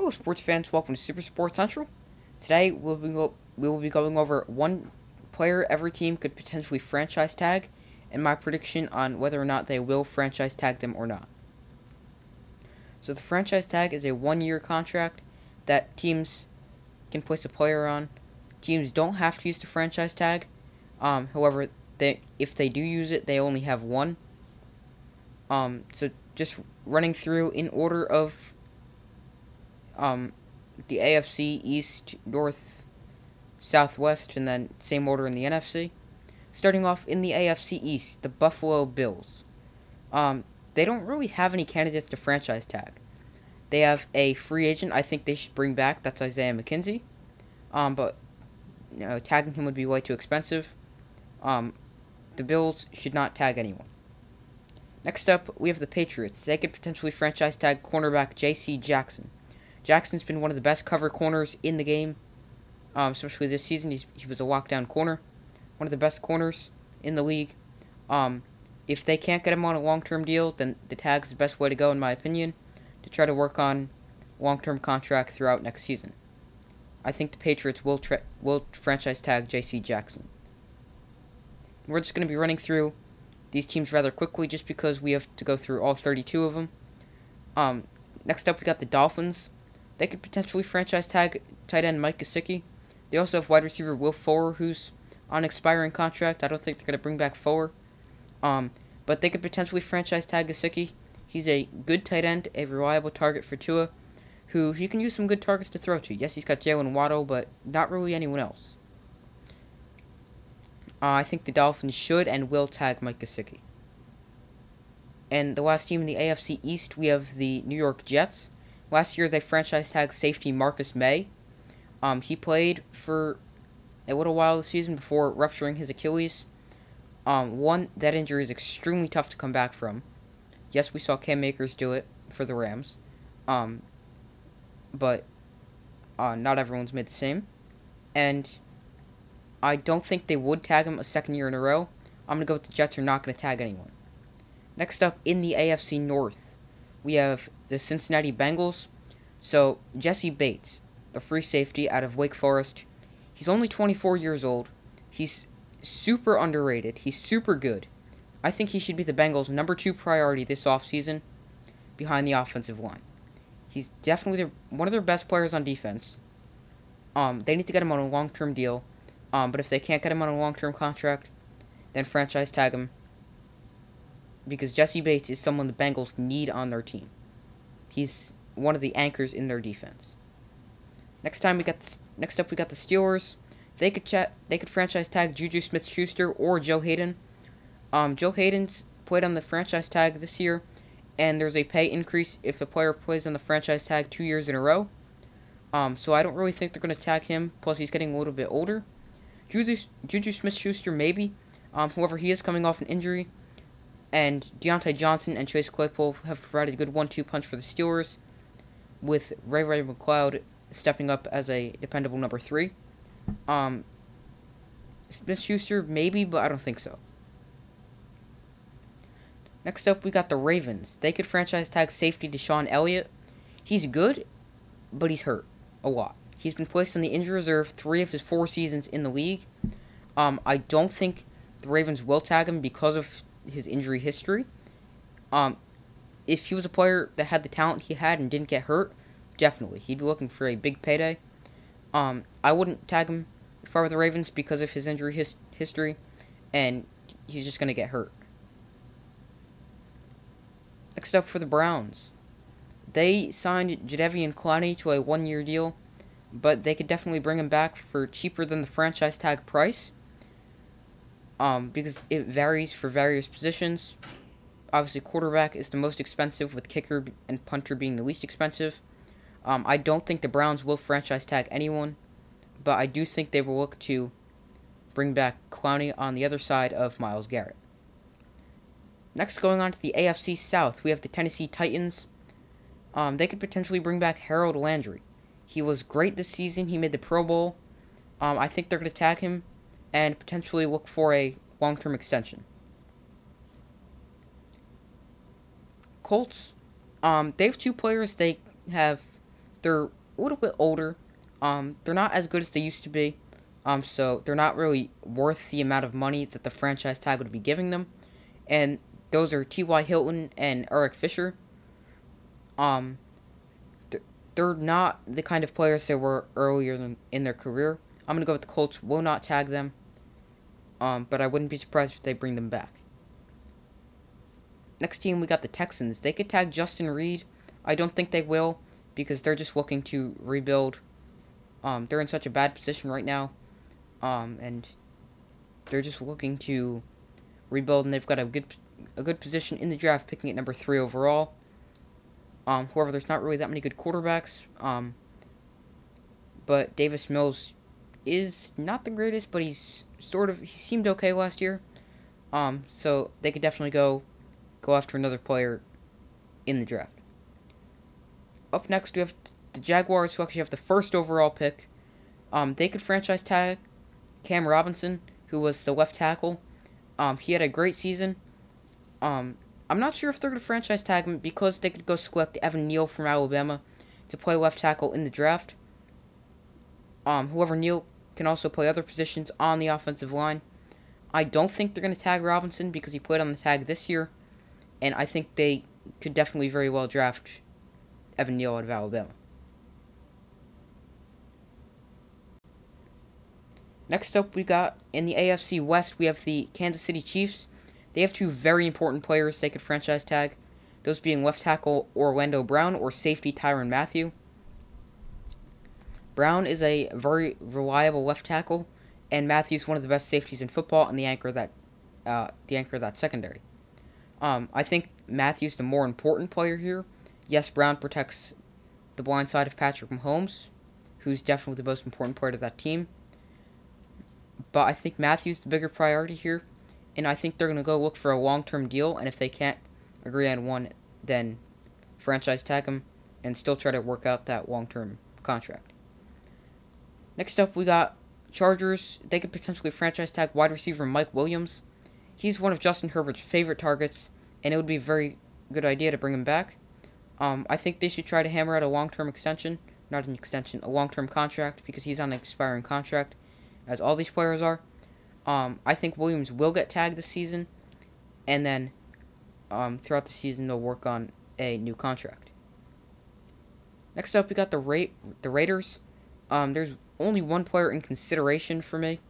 Hello, sports fans. Welcome to Super Sports Central. Today, we will be going over one player every team could potentially franchise tag, and my prediction on whether or not they will franchise tag them or not. So the franchise tag is a 1-year contract that teams can place a player on. Teams don't have to use the franchise tag. However, if they do use it, they only have one. So just running through in order of the AFC East, North, Southwest, and then same order in the NFC. Starting off in the AFC East, the Buffalo Bills. They don't really have any candidates to franchise tag. They have a free agent I think they should bring back. That's Isaiah McKenzie. But tagging him would be way too expensive. The Bills should not tag anyone. Next up, we have the Patriots. They could potentially franchise tag cornerback J.C. Jackson. Jackson's been one of the best cover corners in the game, especially this season. He was a lockdown corner, one of the best corners in the league. If they can't get him on a long-term deal, then the tag's the best way to go, in my opinion, to try to work on long-term contract throughout next season. I think the Patriots will franchise tag J.C. Jackson. We're just going to be running through these teams rather quickly, just because we have to go through all 32 of them. Next up, we got the Dolphins. They could potentially franchise tag tight end Mike Gesicki. They also have wide receiver Will Fuller, who's on expiring contract. I don't think they're going to bring back Fuller. But they could potentially franchise tag Gesicki. He's a good tight end, a reliable target for Tua, who he can use some good targets to throw to. Yes, he's got Jalen Waddle, but not really anyone else. I think the Dolphins should and will tag Mike Gesicki. And the last team in the AFC East, we have the New York Jets. Last year, they franchise tagged safety Marcus May. He played for a little while this season before rupturing his Achilles. That injury is extremely tough to come back from. Yes, we saw Cam Akers do it for the Rams. But not everyone's made the same. And I don't think they would tag him a second year in a row. I'm going to go with the Jets are not going to tag anyone. Next up, in the AFC North, we have the Cincinnati Bengals. So, Jesse Bates, the free safety out of Wake Forest. He's only 24 years old. He's super underrated. He's super good. I think he should be the Bengals' number 2 priority this offseason behind the offensive line. He's definitely one of their best players on defense. They need to get him on a long-term deal. But if they can't get him on a long-term contract, then franchise tag him, because Jesse Bates is someone the Bengals need on their team. He's one of the anchors in their defense. Next up, we got the Steelers. They could franchise tag Juju Smith-Schuster or Joe Hayden. Joe Hayden's played on the franchise tag this year, and there's a pay increase if a player plays on the franchise tag 2 years in a row. So I don't really think they're going to tag him. Plus, he's getting a little bit older. Juju Smith-Schuster, maybe. However, he is coming off an injury. And Deontay Johnson and Chase Claypool have provided a good 1-2 punch for the Steelers, with Ray McCloud stepping up as a dependable number 3. Smith-Schuster, maybe, but I don't think so. Next up, we got the Ravens. They could franchise tag safety Deshaun Elliott. He's good, but he's hurt a lot. He's been placed on the injury reserve 3 of his 4 seasons in the league. I don't think the Ravens will tag him because of his injury history. If he was a player that had the talent he had and didn't get hurt, definitely. He'd be looking for a big payday. I wouldn't tag him if I were the Ravens because of his injury history, and he's just going to get hurt. Next up for the Browns. They signed Jadeveon Clowney to a 1-year deal, but they could definitely bring him back for cheaper than the franchise tag price. Because it varies for various positions. Obviously, quarterback is the most expensive, with kicker and punter being the least expensive. I don't think the Browns will franchise tag anyone, but I do think they will look to bring back Clowney on the other side of Myles Garrett. Next, going on to the AFC South, we have the Tennessee Titans. They could potentially bring back Harold Landry. He was great this season. He made the Pro Bowl. I think they're going to tag him and potentially look for a long-term extension. Colts, they have 2 players they have They're a little bit older. They're not as good as they used to be. So they're not really worth the amount of money that the franchise tag would be giving them. And those are T.Y. Hilton and Eric Fisher. Um, they're not the kind of players they were earlier in their career. I'm gonna go with the Colts. Will not tag them. But I wouldn't be surprised if they bring them back. Next team, we got the Texans. They could tag Justin Reed. I don't think they will because they're just looking to rebuild. They're in such a bad position right now. And they're just looking to rebuild, and they've got a good position in the draft, picking at number 3 overall. However, there's not really that many good quarterbacks. But Davis Mills is not the greatest, but he seemed okay last year. So they could definitely go after another player in the draft. Up next, we have the Jaguars, who actually have the first overall pick. They could franchise tag Cam Robinson, who was the left tackle. He had a great season. I'm not sure if they're going to franchise tag him because they could go select Evan Neal from Alabama to play left tackle in the draft. However, Neal can also play other positions on the offensive line. I don't think they're going to tag Robinson because he played on the tag this year, and I think they could definitely very well draft Evan Neal out of Alabama. Next up, we got in the AFC West, we have the Kansas City Chiefs. They have 2 very important players they could franchise tag, those being left tackle Orlando Brown or safety Tyrann Mathieu. Brown is a very reliable left tackle, and Matthew's one of the best safeties in football and the anchor of that secondary. I think Matthew's the more important player here. Yes, Brown protects the blind side of Patrick Mahomes, who's definitely the most important part of that team. But I think Matthew's the bigger priority here, and I think they're going to go look for a long-term deal, and if they can't agree on one, then franchise tag him and still try to work out that long-term contract. Next up, we got Chargers. They could potentially franchise tag wide receiver Mike Williams. He's one of Justin Herbert's favorite targets, and it would be a very good idea to bring him back. I think they should try to hammer out a long-term extension. Not an extension, a long-term contract, because he's on an expiring contract, as all these players are. I think Williams will get tagged this season, and then throughout the season they'll work on a new contract. Next up, we got the Raiders. There's only one player in consideration for me.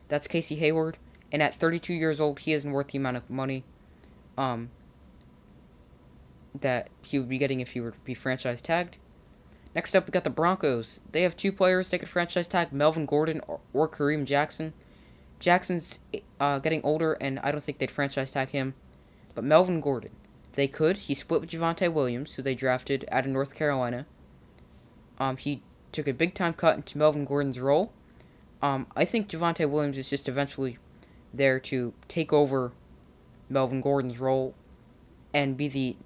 That's Casey Hayward, and at 32 years old, he isn't worth the amount of money that he would be getting if he were to be franchise tagged. Next up, we got the Broncos. They have 2 players they could franchise tag, Melvin Gordon or Kareem Jackson. Jackson's getting older, and I don't think they'd franchise tag him. But Melvin Gordon, they could. He split with Javonte Williams, who they drafted out of North Carolina. He took a big-time cut into Melvin Gordon's role. I think Javonte Williams is just eventually there to take over Melvin Gordon's role and be the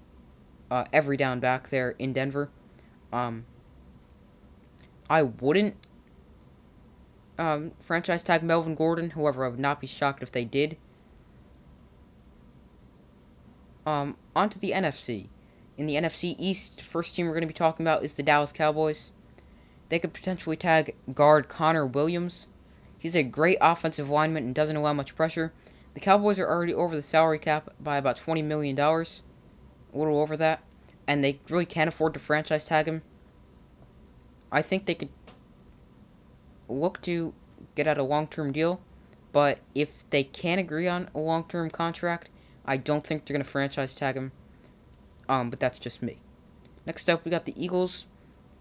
every down back there in Denver. I wouldn't franchise tag Melvin Gordon. However, I would not be shocked if they did. Onto the NFC. In the NFC East, first team we're going to be talking about is the Dallas Cowboys. They could potentially tag guard Connor Williams. He's a great offensive lineman and doesn't allow much pressure. The Cowboys are already over the salary cap by about $20 million. A little over that. And they really can't afford to franchise tag him. I think they could look to get out a long-term deal. But if they can't agree on a long-term contract, I don't think they're going to franchise tag him. But that's just me. Next up, we got the Eagles.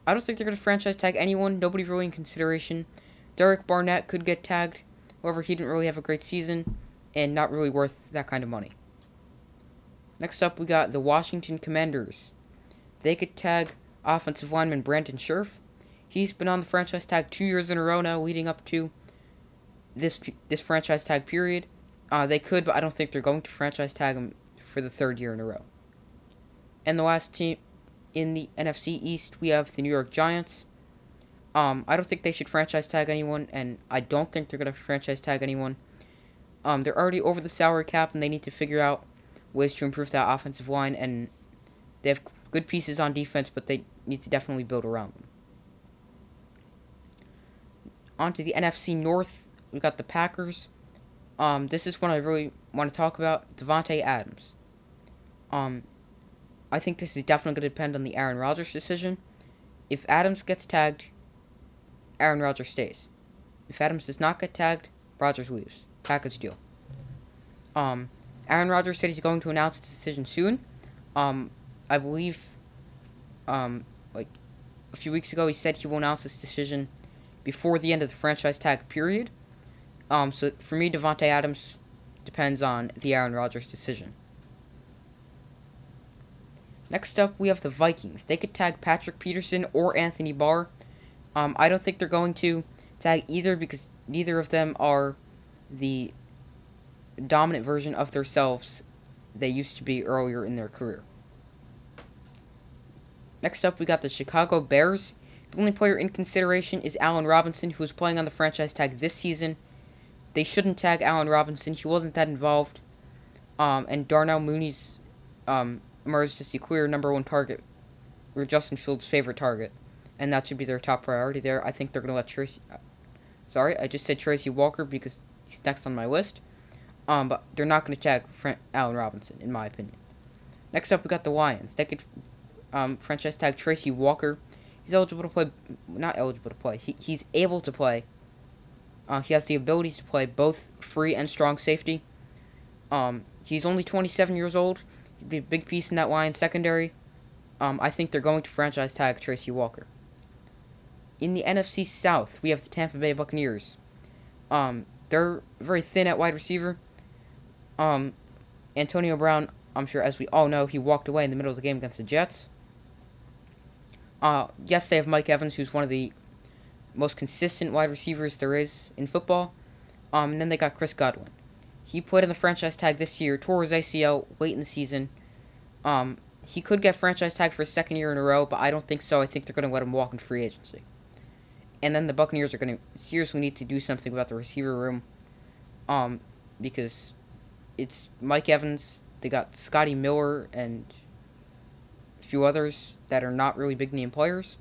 I don't think they're going to franchise tag anyone. Nobody really in consideration. Derek Barnett could get tagged. However, he didn't really have a great season and not really worth that kind of money. Next up, we got the Washington Commanders. They could tag offensive lineman Brandon Scherf. He's been on the franchise tag 2 years in a row now, leading up to this franchise tag period. They could, but I don't think they're going to franchise tag him for the 3rd year in a row. And the last team in the NFC East, we have the New York Giants. I don't think they should franchise tag anyone, and I don't think they're going to franchise tag anyone. They're already over the salary cap, and they need to figure out ways to improve that offensive line, and they have good pieces on defense, but they need to definitely build around them. On to the NFC North, we got the Packers. This is one I really want to talk about. Davante Adams. I think this is definitely going to depend on the Aaron Rodgers decision. If Adams gets tagged, Aaron Rodgers stays. If Adams does not get tagged, Rodgers leaves. Package deal. Aaron Rodgers said he's going to announce his decision soon. I believe, like a few weeks ago, he said he will announce his decision before the end of the franchise tag period. So for me, Davante Adams depends on the Aaron Rodgers decision. Next up, we have the Vikings. They could tag Patrick Peterson or Anthony Barr. I don't think they're going to tag either because neither of them are the dominant version of themselves they used to be earlier in their career. Next up, we got the Chicago Bears. The only player in consideration is Allen Robinson, who is playing on the franchise tag this season. They shouldn't tag Allen Robinson. He wasn't that involved. And Darnell Mooney's emerged as the clear number one target, or Justin Fields' favorite target. And that should be their top priority there. I think they're going to let Tracy... sorry, I just said Tracy Walker because he's next on my list. But they're not going to tag Allen Robinson, in my opinion. Next up, we got the Lions. They could franchise tag Tracy Walker. He's eligible to play... not eligible to play. He's able to play. He has the abilities to play both free and strong safety. He's only 27 years old. He'd be a big piece in that Lions secondary. I think they're going to franchise tag Tracy Walker. In the NFC South, we have the Tampa Bay Buccaneers. They're very thin at wide receiver. Antonio Brown, I'm sure, as we all know, he walked away in the middle of the game against the Jets. Yes, they have Mike Evans, who's one of the most consistent wide receivers there is in football. And then they got Chris Godwin. He played in the franchise tag this year, tore his ACL late in the season. He could get franchise tagged for a second year in a row, but I don't think so. I think they're going to let him walk in free agency. And then the Buccaneers are going to seriously need to do something about the receiver room. Because it's Mike Evans, they got Scotty Miller, and a few others that are not really big name players.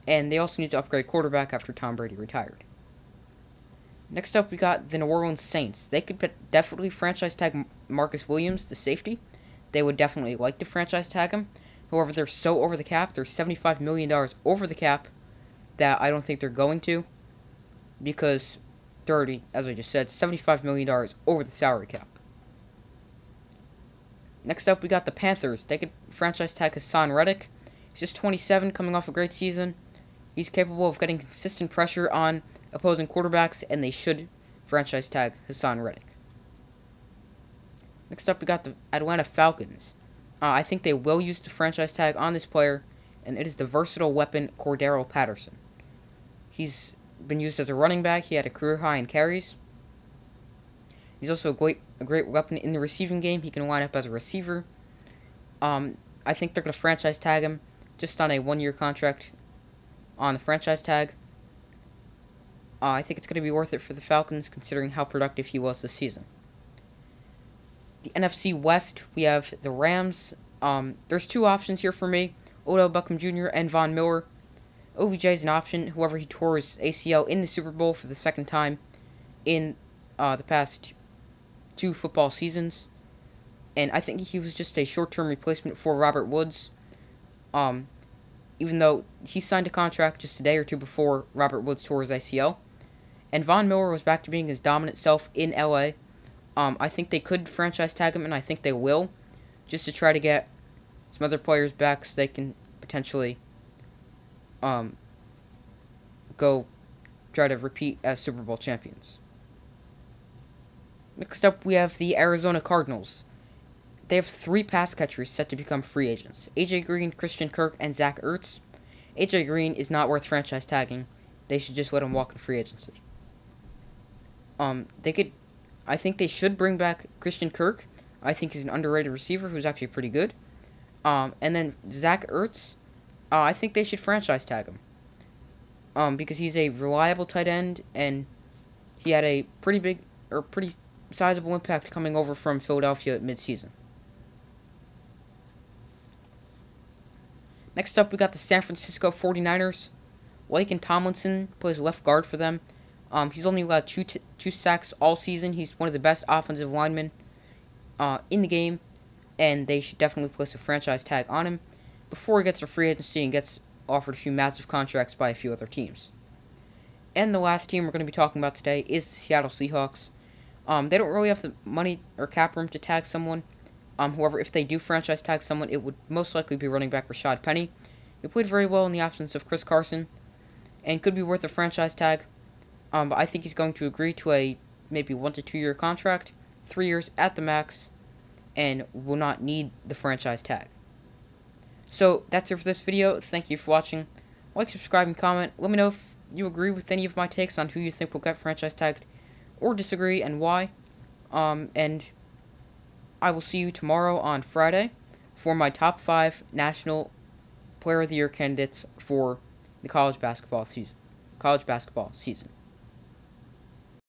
And they also need to upgrade quarterback after Tom Brady retired. Next up, we got the New Orleans Saints. They could definitely franchise tag Marcus Williams, the safety. They would definitely like to franchise tag him. However, they're so over the cap. They're $75 million over the cap that I don't think they're going to. Because they're already, as I just said, $75 million over the salary cap. Next up, we got the Panthers. They could franchise tag Hassan Reddick. He's just 27, coming off a great season. He's capable of getting consistent pressure on opposing quarterbacks, and they should franchise tag Hassan Reddick. Next up, we got the Atlanta Falcons. I think they will use the franchise tag on this player, and it is the versatile weapon Cordero Patterson. He's been used as a running back. He had a career high in carries. He's also a great weapon in the receiving game. He can line up as a receiver. I think they're going to franchise tag him just on a one-year contract on the franchise tag. I think it's going to be worth it for the Falcons considering how productive he was this season. The NFC West, we have the Rams. There's two options here for me, Odell Beckham Jr. and Von Miller. OBJ is an option, however, he tore his ACL in the Super Bowl for the second time in the past 2 football seasons. And I think he was just a short-term replacement for Robert Woods. Even though he signed a contract just a day or two before Robert Woods tore his ACL. And Von Miller was back to being his dominant self in LA. I think they could franchise tag him, and I think they will, just to try to get some other players back so they can potentially go try to repeat as Super Bowl champions. Next up, we have the Arizona Cardinals. They have 3 pass catchers set to become free agents. AJ Green, Christian Kirk, and Zach Ertz. AJ Green is not worth franchise tagging. They should just let him walk in free agency. I think they should bring back Christian Kirk. I think he's an underrated receiver who's actually pretty good. And then Zach Ertz, I think they should franchise tag him. Because he's a reliable tight end, and he had a pretty sizable impact coming over from Philadelphia mid-season. Next up, we got the San Francisco 49ers. Laken Tomlinson plays left guard for them. He's only allowed two sacks all season. He's one of the best offensive linemen in the game, and they should definitely place a franchise tag on him before he gets a free agency and gets offered a few massive contracts by a few other teams. And the last team we're going to be talking about today is the Seattle Seahawks. They don't really have the money or cap room to tag someone. However, if they do franchise tag someone, it would most likely be running back Rashad Penny. He played very well in the absence of Chris Carson, and could be worth a franchise tag. But I think he's going to agree to a maybe 1 to 2 year contract, 3 years at the max, and will not need the franchise tag. So that's it for this video. Thank you for watching. Like, subscribe, and comment. Let me know if you agree with any of my takes on who you think will get franchise tagged, or disagree, and why. And I will see you tomorrow on Friday for my top 5 National Player of the Year candidates for the college basketball season.